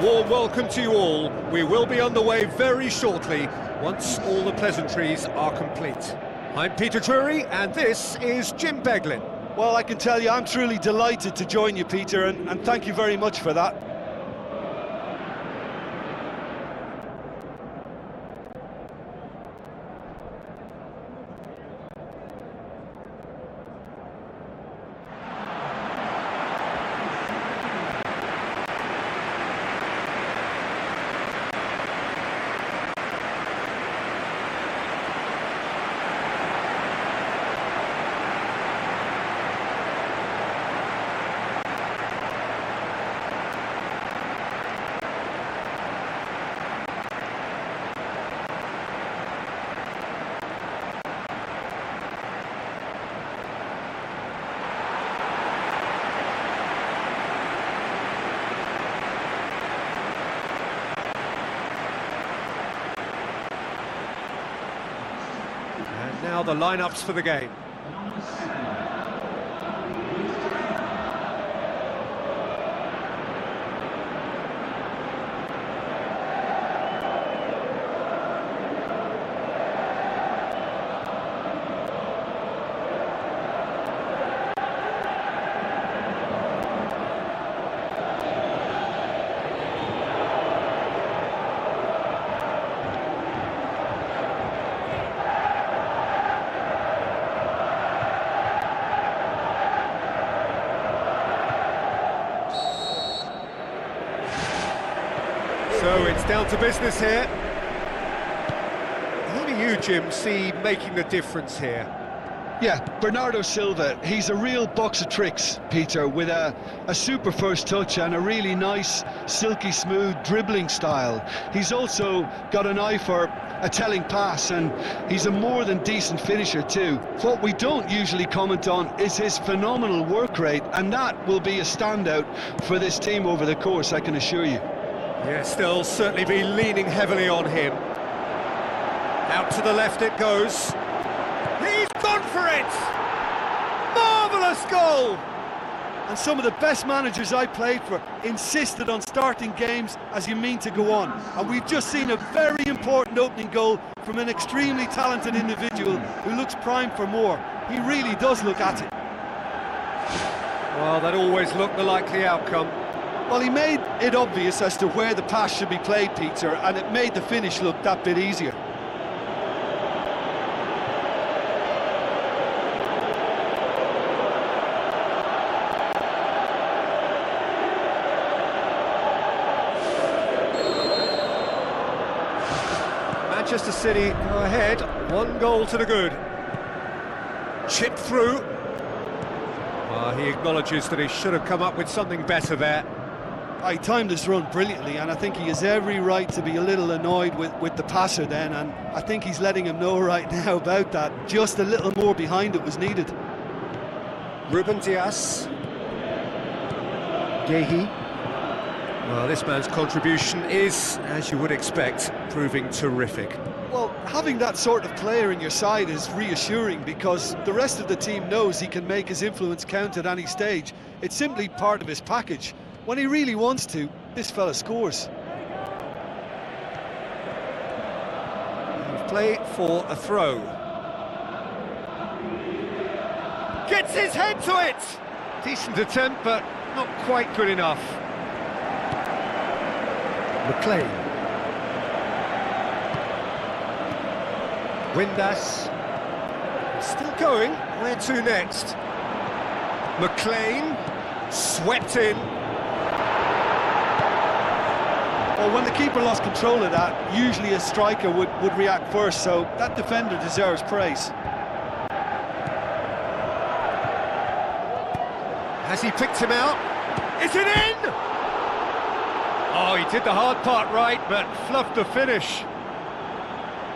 warm welcome to you all. We will be on the way very shortly, once all the pleasantries are complete. I'm Peter Drury, and this is Jim Beglin. Well, I can tell you, I'm truly delighted to join you, Peter, and thank you very much for that. Now the lineups for the game. So it's down to business here. Who do you, Jim, see making the difference here? Yeah, Bernardo Silva, he's a real box of tricks, Peter, with a super first touch and a really nice, silky smooth dribbling style. He's also got an eye for a telling pass, and he's a more than decent finisher too. What we don't usually comment on is his phenomenal work rate, and that will be a standout for this team over the course, I can assure you. Yes, they'll certainly be leaning heavily on him. Out to the left it goes. He's gone for it! Marvellous goal! And some of the best managers I played for insisted on starting games as you mean to go on. And we've just seen a very important opening goal from an extremely talented individual who looks primed for more. He really does look at it. Well, that always looked the likely outcome. Well, he made it obvious as to where the pass should be played, Peter, and it made the finish look that bit easier. Manchester City go ahead, 1 goal to the good. Chipped through. He acknowledges that he should have come up with something better there. He timed his run brilliantly, and I think he has every right to be a little annoyed with the passer then, and I think he's letting him know right now about that. Just a little more behind it was needed. Ruben Dias. Gehi. Well, this man's contribution is, as you would expect, proving terrific. Well, having that sort of player in your side is reassuring because the rest of the team knows he can make his influence count at any stage. It's simply part of his package. When he really wants to, this fella scores. Play for a throw. Gets his head to it! Decent attempt, but not quite good enough. McLean. Windass. Still going. Where to next? McLean. Swept in. Well, when the keeper lost control of that, usually a striker would react first, so that defender deserves praise. Has he picked him out? Is it in? Oh, he did the hard part right, but fluffed the finish.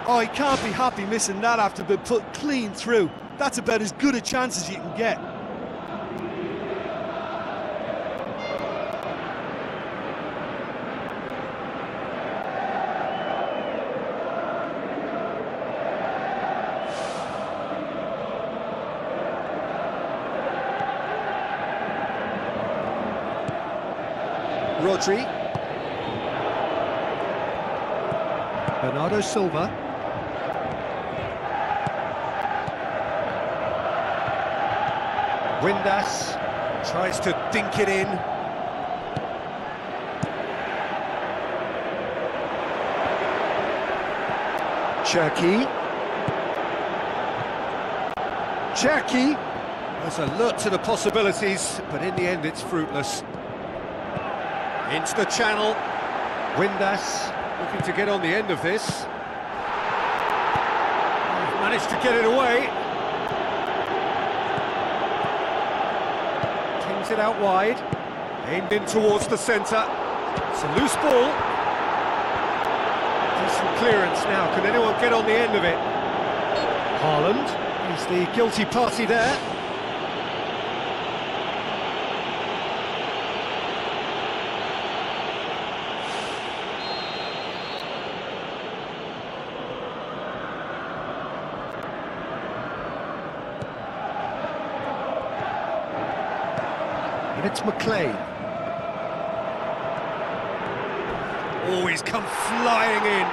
Oh, he can't be happy missing that after being put clean through. That's about as good a chance as you can get. Rodri. Bernardo Silva. Windass tries to dink it in. Cherki. There's alert to the possibilities, but in the end it's fruitless. Into the channel. Windass looking to get on the end of this. Managed to get it away. Kings it out wide. Aimed in towards the centre. It's a loose ball. Decent clearance now. Can anyone get on the end of it? Haaland is the guilty party there. And it's McLean. Oh, he's come flying in.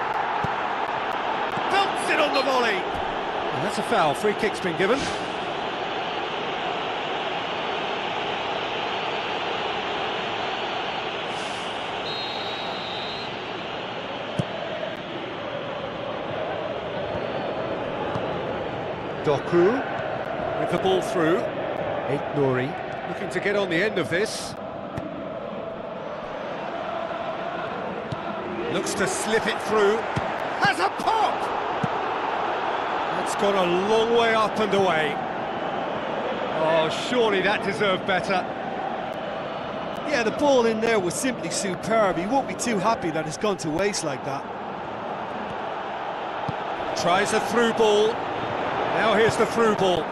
Belts it on the volley. And that's a foul. Free kick's been given. Doku with the ball through. Nuri looking to get on the end of this. Looks to slip it through. Has a pop! That's gone a long way up and away. Oh, surely that deserved better. Yeah, the ball in there was simply superb. He won't be too happy that it's gone to waste like that. Tries a through ball. Now here's the through ball.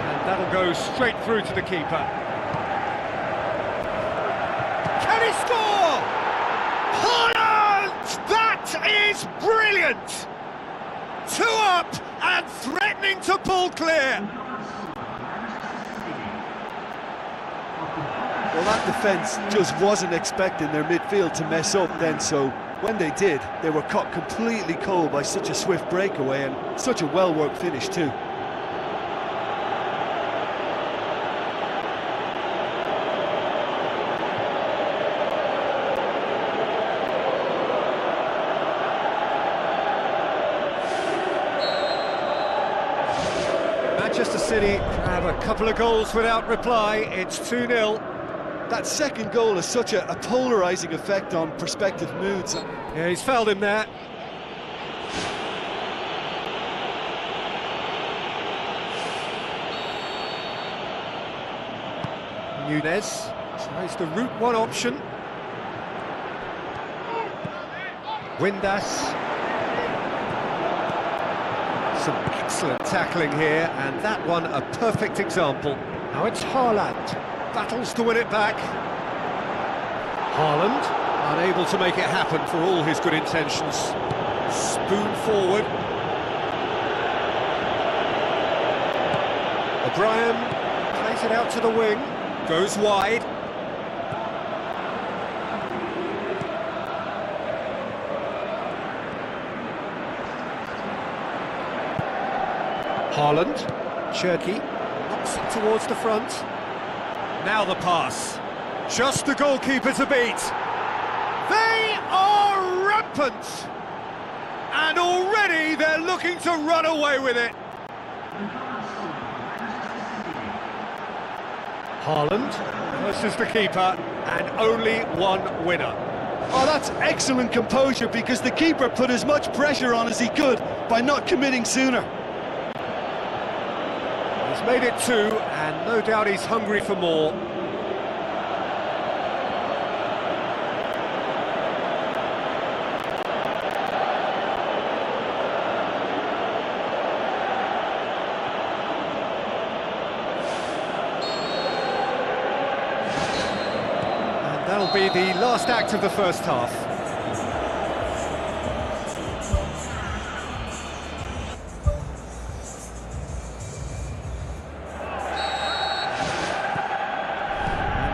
And that'll go straight through to the keeper. Can he score? Haaland! That is brilliant! 2 up and threatening to pull clear. Well, that defence just wasn't expecting their midfield to mess up then, so when they did, they were caught completely cold by such a swift breakaway and such a well-worked finish too. Manchester City have a couple of goals without reply. It's 2-0. That second goal has such a polarising effect on prospective moods. Yeah, he's fouled him there. Nunez tries the route one option. Windass. Some excellent tackling here, and that one a perfect example. Now it's Haaland. Battles to win it back. Haaland, unable to make it happen for all his good intentions. Spoon forward. O'Brien plays it out to the wing. Goes wide. Haaland. Cherki knocks it towards the front. Now the pass. Just the goalkeeper to beat. They are rampant. And already they're looking to run away with it. Haaland versus the keeper, and only one winner. Oh, that's excellent composure, because the keeper put as much pressure on as he could by not committing sooner. He's made it 2, and no doubt he's hungry for more. And that'll be the last act of the first half.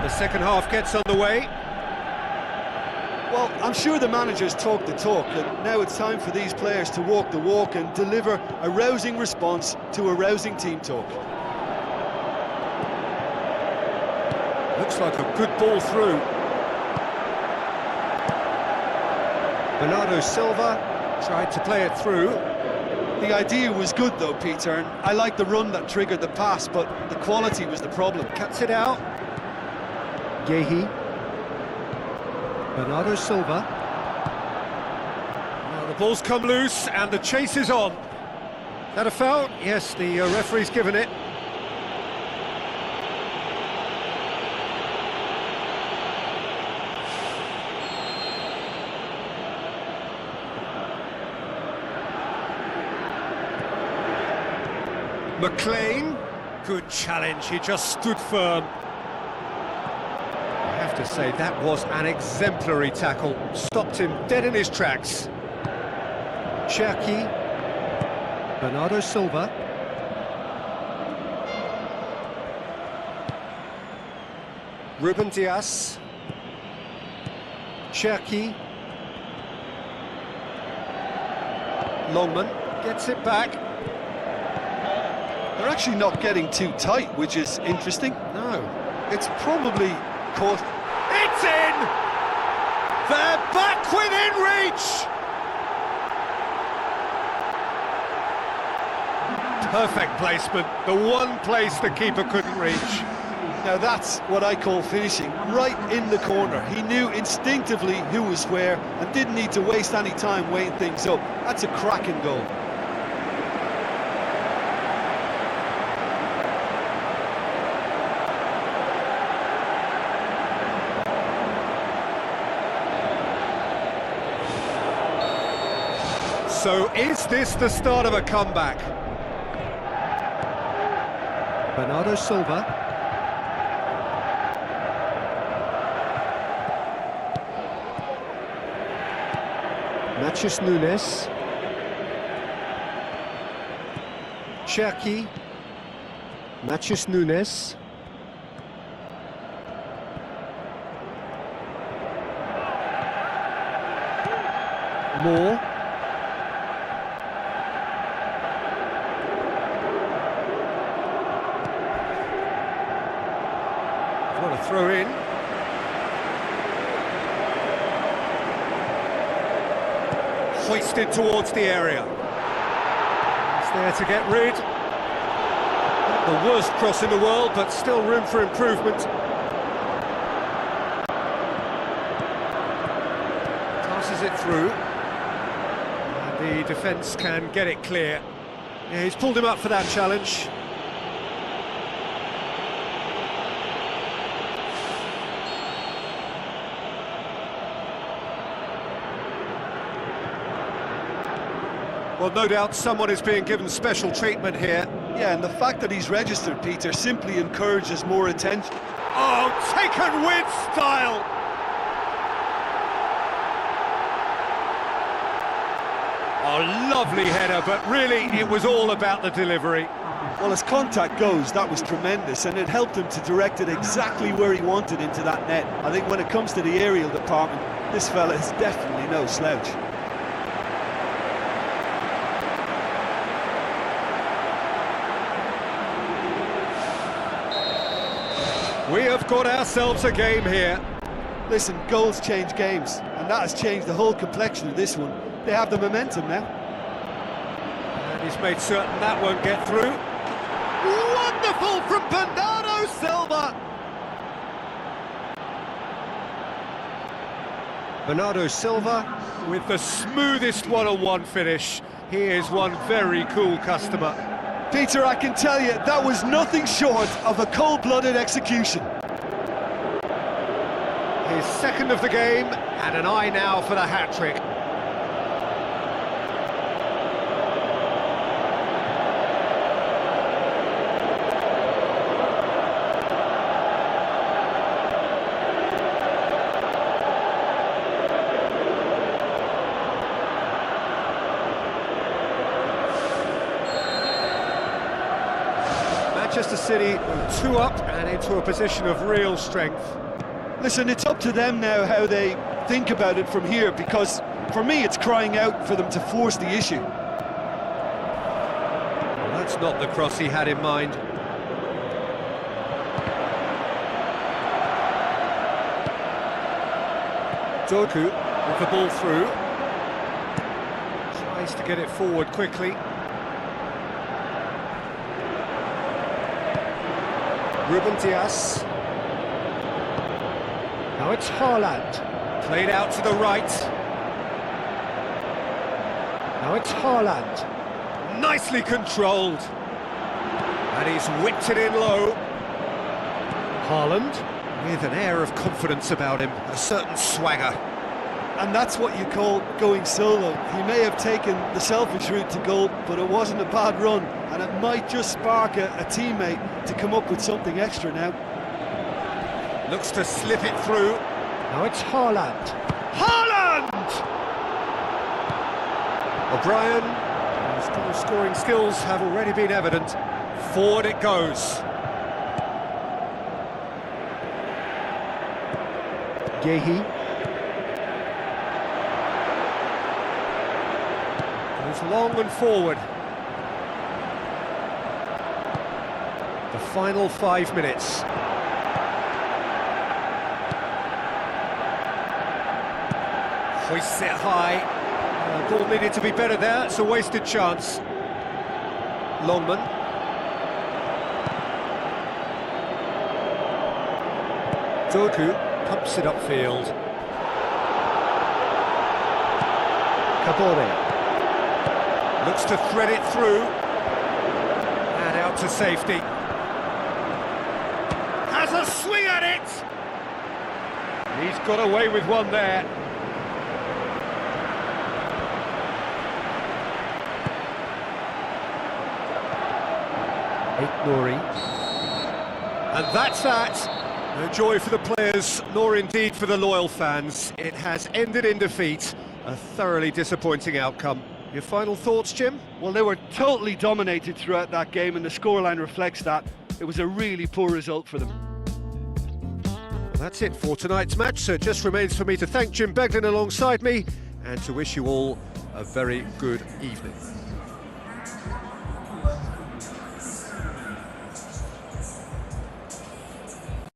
The second half gets underway. Well, I'm sure the managers talk the talk, and now it's time for these players to walk the walk and deliver a rousing response to a rousing team talk. Looks like a good ball through. Bernardo Silva tried to play it through. The idea was good though, Peter, and I like the run that triggered the pass, but the quality was the problem. Cuts it out. Yehi. Bernardo Silva. Well, the ball's come loose and the chase is on. Is that a foul? Yes, the referee's given it. McLean, good challenge, he just stood firm. I have to say, that was an exemplary tackle, stopped him dead in his tracks. Cherki, Bernardo Silva. Ruben Dias. Cherki. Longman gets it back. They're actually not getting too tight, which is interesting. No. It's probably caught. It's in! They're back within reach! Perfect placement, the one place the keeper couldn't reach. Now that's what I call finishing, right in the corner. He knew instinctively who was where and didn't need to waste any time weighing things up. That's a cracking goal. So is this the start of a comeback? Bernardo Silva. Matheus Nunes. Cherki. Matheus Nunes. Moore. What a throw in. Hoisted towards the area. It's there to get rid. Not the worst cross in the world, but still room for improvement. Passes it through. And the defence can get it clear. Yeah, he's pulled him up for that challenge. Well, no doubt someone is being given special treatment here. Yeah, and the fact that he's registered, Peter, simply encourages more attention. Oh, taken with style! Oh, lovely header, but really it was all about the delivery. Well, as contact goes, that was tremendous, and it helped him to direct it exactly where he wanted into that net. I think when it comes to the aerial department, this fella is definitely no slouch. We have got ourselves a game here. Listen, goals change games, and that has changed the whole complexion of this one. They have the momentum now. And he's made certain that won't get through. Wonderful from Bernardo Silva! Bernardo Silva with the smoothest one-on-one finish. He is one very cool customer. Peter, I can tell you, that was nothing short of a cold-blooded execution. His second of the game, and an eye now for the hat-trick. Manchester City 2 up and into a position of real strength. Listen, it's up to them now how they think about it from here, because for me it's crying out for them to force the issue. Well, that's not the cross he had in mind. Doku with the ball through. Tries to get it forward quickly. Ruben Dias. Now it's Haaland. Played out to the right. Now it's Haaland. Nicely controlled. And he's whipped it in low. Haaland with an air of confidence about him, a certain swagger. And that's what you call going solo. He may have taken the selfish route to goal, but it wasn't a bad run, and it might just spark a teammate to come up with something extra now. Looks to slip it through. Now it's Haaland. Haaland! O'Brien, whose goal-scoring skills have already been evident. Forward it goes. Gehi. Goes long and forward. The final 5 minutes. Hoists it high. Ball needed to be better there, it's a wasted chance. Longman. Doku pumps it upfield. Kabore. Looks to thread it through. And out to safety. Has a swing at it! He's got away with one there. Nori. And that's that. No joy for the players, nor indeed for the loyal fans. It has ended in defeat. A thoroughly disappointing outcome. Your final thoughts, Jim? Well, they were totally dominated throughout that game, and the scoreline reflects that. It was a really poor result for them. Well, that's it for tonight's match, so it just remains for me to thank Jim Beglin alongside me and to wish you all a very good evening.